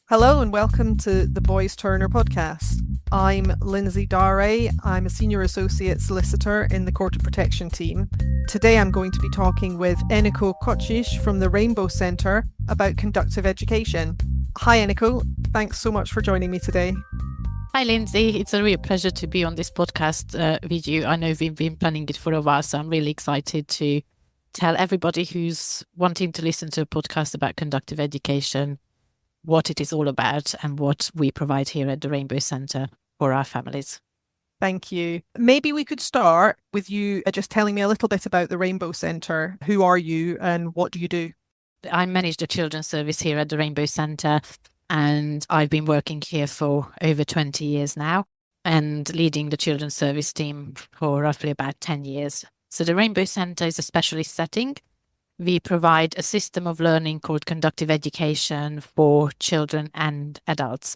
Hello and welcome to the Boys Turner podcast. I'm Lindsay Dare. I'm a senior associate solicitor in the Court of Protection team. Today I'm going to be talking with Eniko Kocic from the Rainbow Centre about conductive education. Hi Eniko, thanks so much for joining me today. Hi, Lindsay. It's a real pleasure to be on this podcast with you. I know we've been planning it for a while, so I'm really excited to tell everybody who's wanting to listen to a podcast about conductive education what it is all about and what we provide here at the Rainbow Centre for our families. Thank you. Maybe we could start with you just telling me a little bit about the Rainbow Centre. Who are you and what do you do? I manage the children's service here at the Rainbow Centre, and I've been working here for over 20 years now and leading the children's service team for roughly about 10 years. So the Rainbow Centre is a specialist setting. We provide a system of learning called conductive education for children and adults.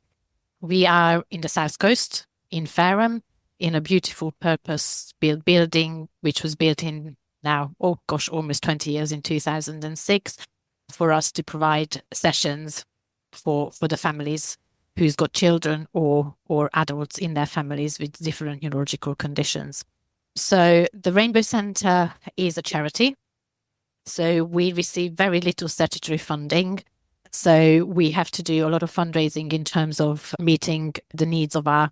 We are in the South Coast, in Fareham, in a beautiful purpose-built building, which was built in now, almost 20 years, in 2006, for us to provide sessions for the families who's got children or adults in their families with different neurological conditions. So the Rainbow Centre is a charity. So we receive very little statutory funding. So we have to do a lot of fundraising in terms of meeting the needs of our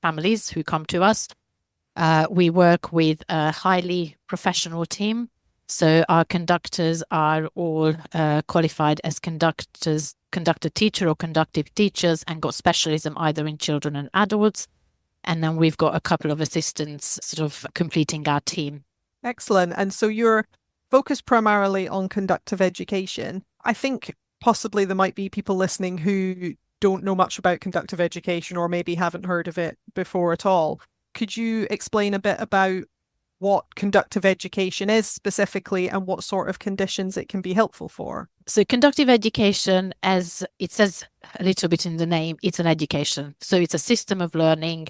families who come to us. We work with a highly professional team. So our conductors are all qualified as conductor teacher or conductive teachers and got specialism either in children and adults. And then we've got a couple of assistants sort of completing our team. Excellent. And so you're focused primarily on conductive education. I think possibly there might be people listening who don't know much about conductive education or maybe haven't heard of it before at all. Could you explain a bit about what conductive education is specifically and what sort of conditions it can be helpful for? So conductive education, as it says a little bit in the name, it's an education. So it's a system of learning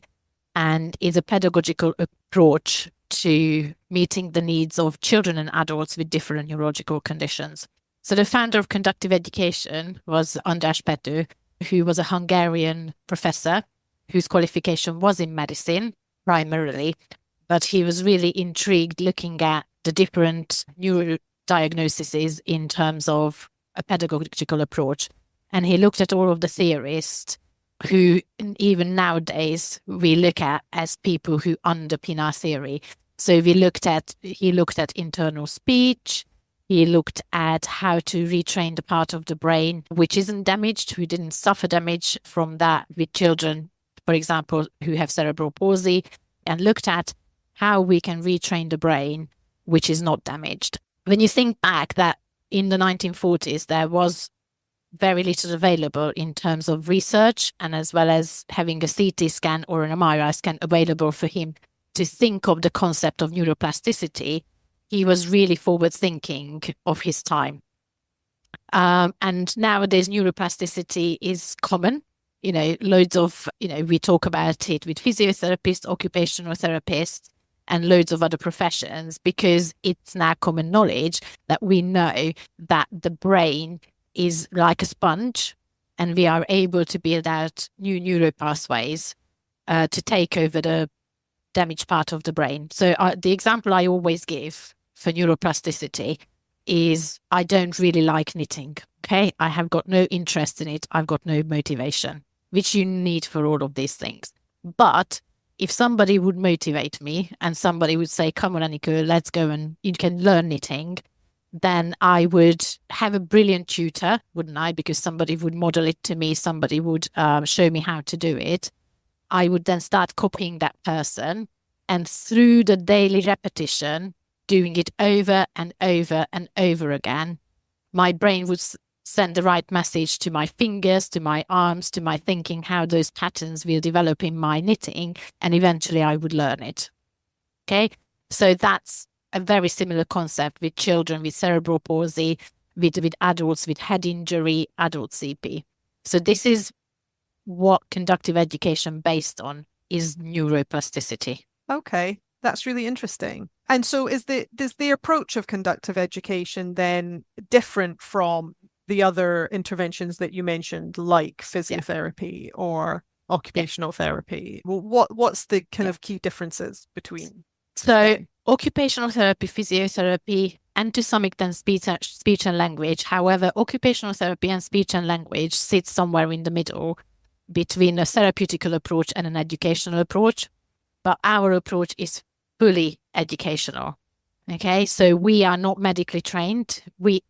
and is a pedagogical approach to meeting the needs of children and adults with different neurological conditions. So the founder of conductive education was András Pető, who was a Hungarian professor whose qualification was in medicine primarily, but he was really intrigued looking at the different neurodiagnoses in terms of a pedagogical approach. And he looked at all of the theorists who even nowadays we look at as people who underpin our theory. So he looked at internal speech. He looked at how to retrain the part of the brain which isn't damaged, who didn't suffer damage from that with children, for example, who have cerebral palsy, and looked at how we can retrain the brain which is not damaged. When you think back that in the 1940s, there was very little available in terms of research, and as well as having a CT scan or an MRI scan available for him to think of the concept of neuroplasticity, he was really forward thinking of his time. And nowadays neuroplasticity is common. Loads of, we talk about it with physiotherapists, occupational therapists, and loads of other professions, because it's now common knowledge that we know that the brain is like a sponge and we are able to build out new neuropathways to take over the damaged part of the brain. So the example I always give for neuroplasticity is I don't really like knitting. Okay, I have got no interest in it. I've got no motivation, which you need for all of these things. But if somebody would motivate me and somebody would say, come on, Eniko, let's go and you can learn knitting, then I would have a brilliant tutor, wouldn't I? Because somebody would model it to me. Somebody would show me how to do it. I would then start copying that person. And through the daily repetition, doing it over and over and over again, my brain would send the right message to my fingers, to my arms, to my thinking, how those patterns will develop in my knitting. And eventually I would learn it. Okay, so that's a very similar concept with children with cerebral palsy, with adults with head injury, adult CP. So this is what conductive education based on is neuroplasticity. Okay, that's really interesting. And so does the approach of conductive education then different from the other interventions that you mentioned, like Yeah, physiotherapy or yeah, occupational therapy? What's the kind yeah. of key differences between So them? occupational therapy, physiotherapy, and to some extent speech and language. However, occupational therapy and speech and language sit somewhere in the middle between a therapeutical approach and an educational approach. But our approach is fully educational. Okay, so we are not medically trained.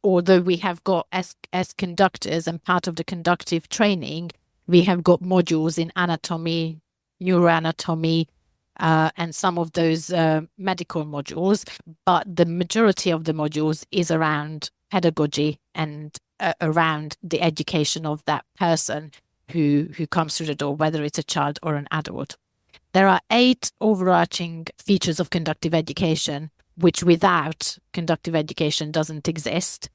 Although we have got as conductors and part of the conductive training, we have got modules in anatomy, neuroanatomy, and some of those medical modules. But the majority of the modules is around pedagogy and around the education of that person who comes through the door, whether it's a child or an adult. There are 8 overarching features of conductive education, which without conductive education doesn't exist.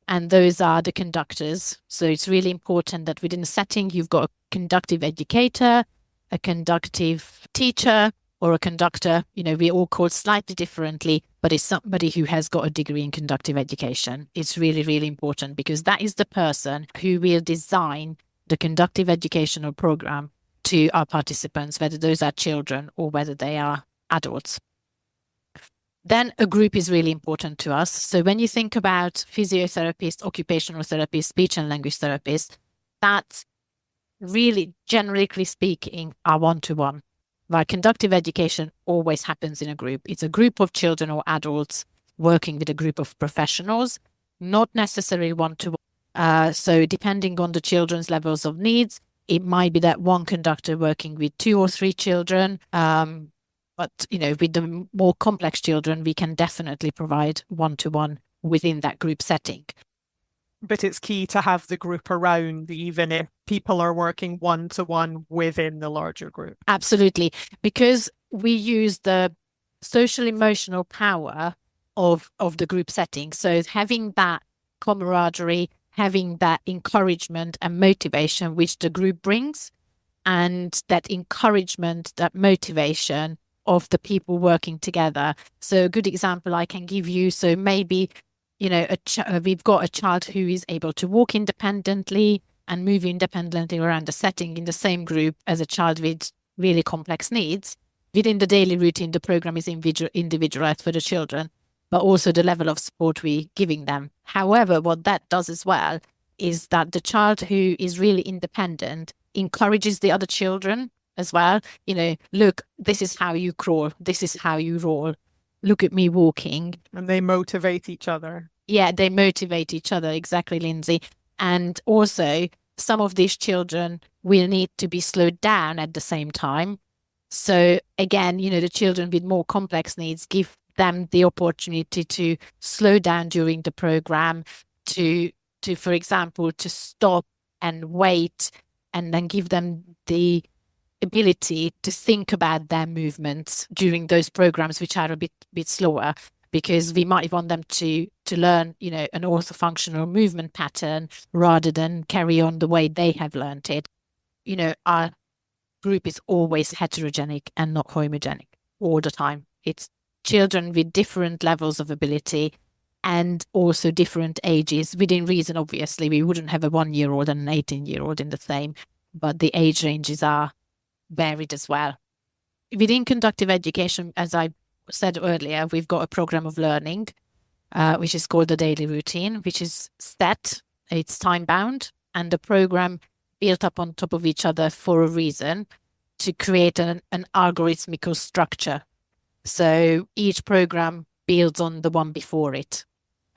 And those are the conductors. So it's really important that within a setting, you've got a conductive educator, a conductive teacher, or a conductor. We all call it slightly differently, but it's somebody who has got a degree in conductive education. It's really, really important because that is the person who will design the conductive educational program to our participants, whether those are children or whether they are adults. Then a group is really important to us. So when you think about physiotherapists, occupational therapists, speech and language therapists, that's really, generically speaking, are one-to-one. While conductive education always happens in a group. It's a group of children or adults working with a group of professionals, not necessarily one-to-one. So depending on the children's levels of needs, it might be that one conductor working with 2 or 3 children. But with the more complex children, we can definitely provide one-to-one within that group setting. But it's key to have the group around, even if people are working one-to-one within the larger group. Absolutely, because we use the social emotional power of the group setting. So having that camaraderie, having that encouragement and motivation which the group brings, and that encouragement, that motivation of the people working together. So a good example I can give you, so maybe we've got a child who is able to walk independently and move independently around the setting in the same group as a child with really complex needs. Within the daily routine, the program is individualized for the children, but also the level of support we're giving them. However, what that does as well is that the child who is really independent encourages the other children as well. Look, this is how you crawl, this is how you roll. Look at me walking. And they motivate each other. Yeah, they motivate each other. Exactly, Lindsay. And also, some of these children will need to be slowed down at the same time. So again, the children with more complex needs, give them the opportunity to slow down during the program, to for example, to stop and wait, and then give them the ability to think about their movements during those programs, which are a bit slower, because we might want them to learn, an orthofunctional movement pattern rather than carry on the way they have learned it. Our group is always heterogenic and not homogenic all the time. It's children with different levels of ability and also different ages. Within reason, obviously, we wouldn't have a 1-year-old and an 18-year-old in the same, but the age ranges are varied as well. Within conductive education, as I said earlier, we've got a program of learning, which is called the daily routine, which is set, it's time bound, and the program built up on top of each other for a reason, to create an algorithmical structure. So each program builds on the one before it.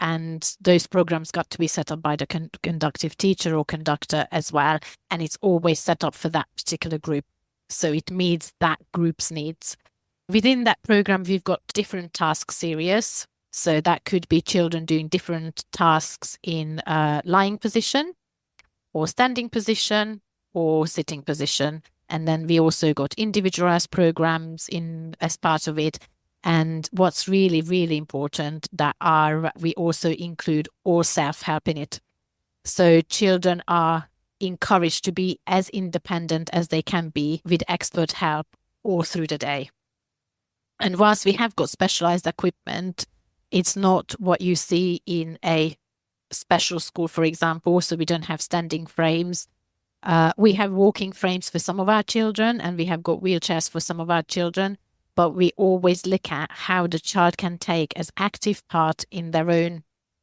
And those programs got to be set up by the conductive teacher or conductor as well. And it's always set up for that particular group. So it meets that group's needs. Within that program, we've got different task series. So that could be children doing different tasks in lying position or standing position or sitting position. And then we also got individualized programs as part of it. And what's really, really important we also include all self-help in it. So children are encouraged to be as independent as they can be with expert help all through the day. And whilst we have got specialized equipment, it's not what you see in a special school, for example, so we don't have standing frames. We have walking frames for some of our children, and we have got wheelchairs for some of our children, but we always look at how the child can take as active part in their own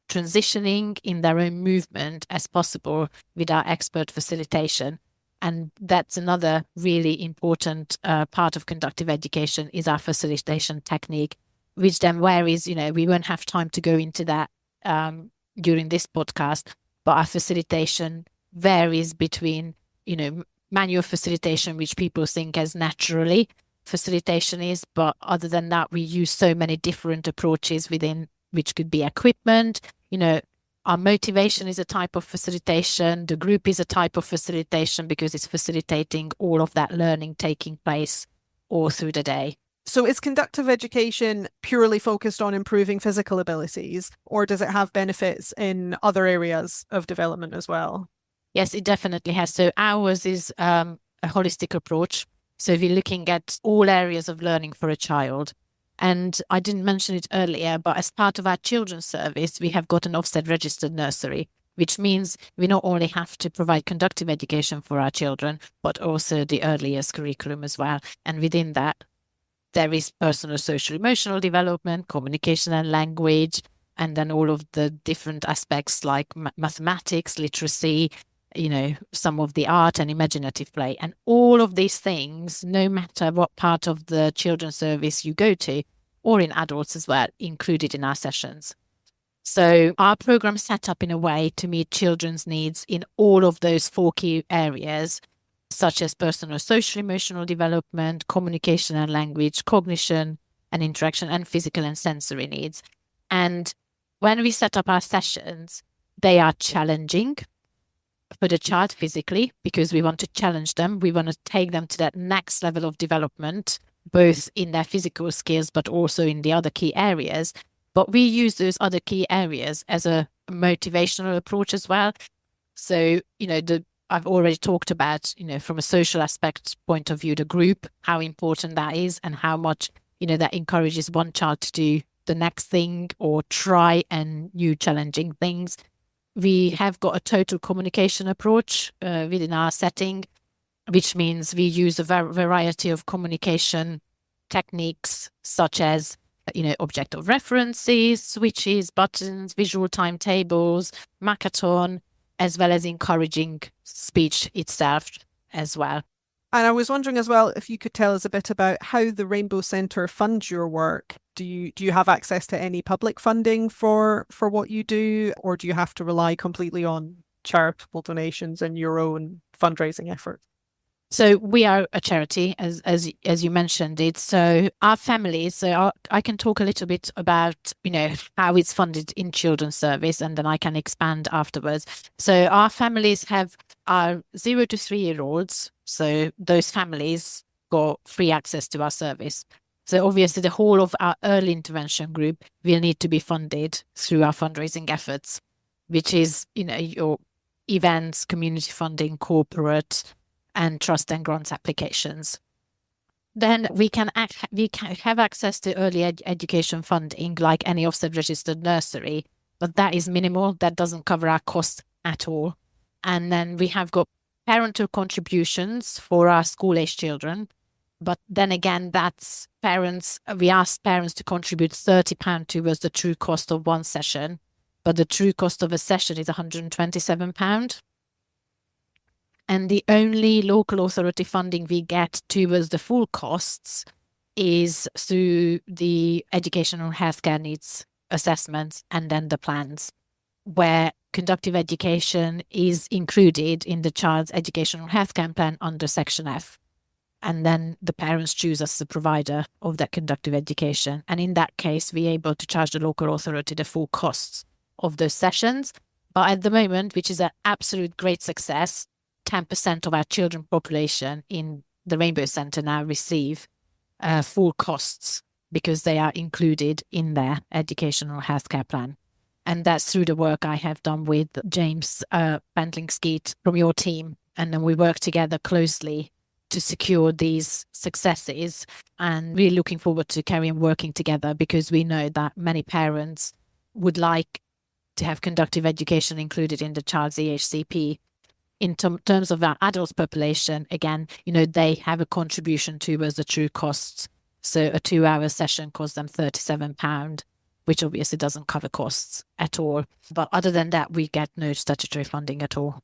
transitioning, in their own movement as possible with our expert facilitation. And that's another really important part of conductive education is our facilitation technique, which then varies, we won't have time to go into that during this podcast, but our facilitation varies between, manual facilitation, which people think as naturally facilitation is, but other than that, we use so many different approaches within, which could be equipment, our motivation is a type of facilitation, the group is a type of facilitation because it's facilitating all of that learning taking place all through the day. So is conductive education purely focused on improving physical abilities, or does it have benefits in other areas of development as well? Yes, it definitely has. So ours is a holistic approach. So we're looking at all areas of learning for a child. And I didn't mention it earlier, but as part of our children's service, we have got an Ofsted registered nursery, which means we not only have to provide conductive education for our children, but also the early years curriculum as well. And within that, there is personal, social, emotional development, communication and language, and then all of the different aspects like mathematics, literacy, some of the art and imaginative play. And all of these things, no matter what part of the children's service you go to, or in adults as well, included in our sessions. So our program set up in a way to meet children's needs in all of those 4 key areas, such as personal, social, emotional development, communication and language, cognition and interaction, and physical and sensory needs. And when we set up our sessions, they are challenging for the child physically, because we want to challenge them. We want to take them to that next level of development, both in their physical skills, but also in the other key areas. But we use those other key areas as a motivational approach as well. So, I've already talked about, from a social aspect point of view, the group, how important that is and how much, that encourages one child to do the next thing or try and new challenging things. We have got a total communication approach within our setting, which means we use a variety of communication techniques, such as, object of references, switches, buttons, visual timetables, Makaton, as well as encouraging speech itself as well. And I was wondering as well if you could tell us a bit about how the Rainbow Centre funds your work. Do you have access to any public funding for what you do, or do you have to rely completely on charitable donations and your own fundraising efforts? So we are a charity, as you mentioned it. So our families, I can talk a little bit about, how it's funded in children's service, and then I can expand afterwards. So our families have our 0 to 3-year-olds. So those families got free access to our service. So obviously the whole of our early intervention group will need to be funded through our fundraising efforts, which is, your events, community funding, corporate, and trust and grants applications. Then we can have access to early education funding like any Ofsted registered nursery, but that is minimal. That doesn't cover our costs at all. And then we have got parental contributions for our school-age children. But then again, that's parents. We ask parents to contribute £30 towards the true cost of one session, but the true cost of a session is £127. And the only local authority funding we get towards the full costs is through the educational healthcare needs assessments and then the plans, where conductive education is included in the child's educational healthcare plan under Section F. And then the parents choose us the provider of that conductive education. And in that case, we're able to charge the local authority the full costs of those sessions. But at the moment, which is an absolute great success, 10% of our children population in the Rainbow Centre now receive full costs because they are included in their educational healthcare plan. And that's through the work I have done with James Bentling-Skeet from your team. And then we work together closely to secure these successes, and really looking forward to carrying working together, because we know that many parents would like to have conductive education included in the child's EHCP. In terms of our adult population, again, they have a contribution towards the true costs. So a 2-hour session costs them £37, which obviously doesn't cover costs at all. But other than that, we get no statutory funding at all.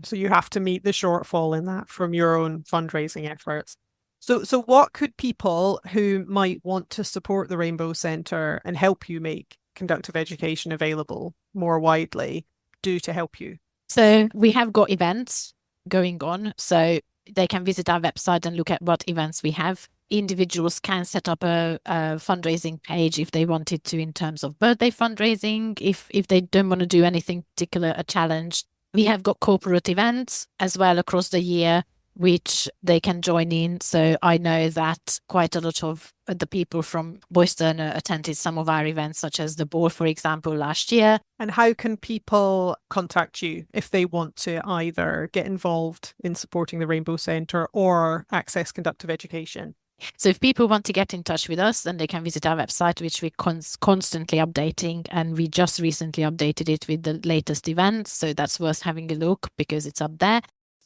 So you have to meet the shortfall in that from your own fundraising efforts. So what could people who might want to support the Rainbow Centre and help you make conductive education available more widely do to help you? So we have got events going on. So they can visit our website and look at what events we have. Individuals can set up a fundraising page if they wanted to in terms of birthday fundraising. If they don't want to do anything particular, a challenge. We have got corporate events as well across the year, which they can join in. So I know that quite a lot of the people from Boys Turner attended some of our events, such as the ball, for example, last year. And how can people contact you if they want to either get involved in supporting the Rainbow Centre or access conductive education? So if people want to get in touch with us, then they can visit our website, which we're constantly updating. And we just recently updated it with the latest events. So that's worth having a look because it's up there.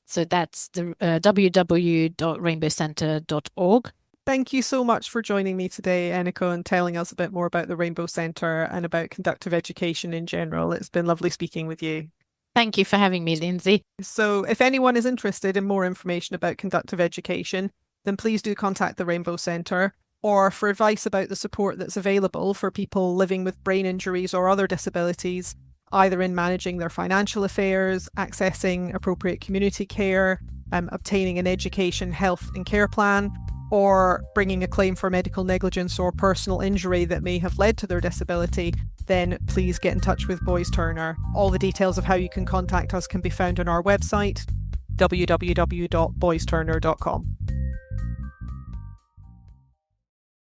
So that's the www.rainbowcentre.org. Thank you so much for joining me today, Eniko, and telling us a bit more about the Rainbow Centre and about conductive education in general. It's been lovely speaking with you. Thank you for having me, Lindsay. So if anyone is interested in more information about conductive education, then please do contact the Rainbow Centre, or for advice about the support that's available for people living with brain injuries or other disabilities, either in managing their financial affairs, accessing appropriate community care, obtaining an education, health and care plan, or bringing a claim for medical negligence or personal injury that may have led to their disability, then please get in touch with Boys Turner. All the details of how you can contact us can be found on our website, www.boysturner.com.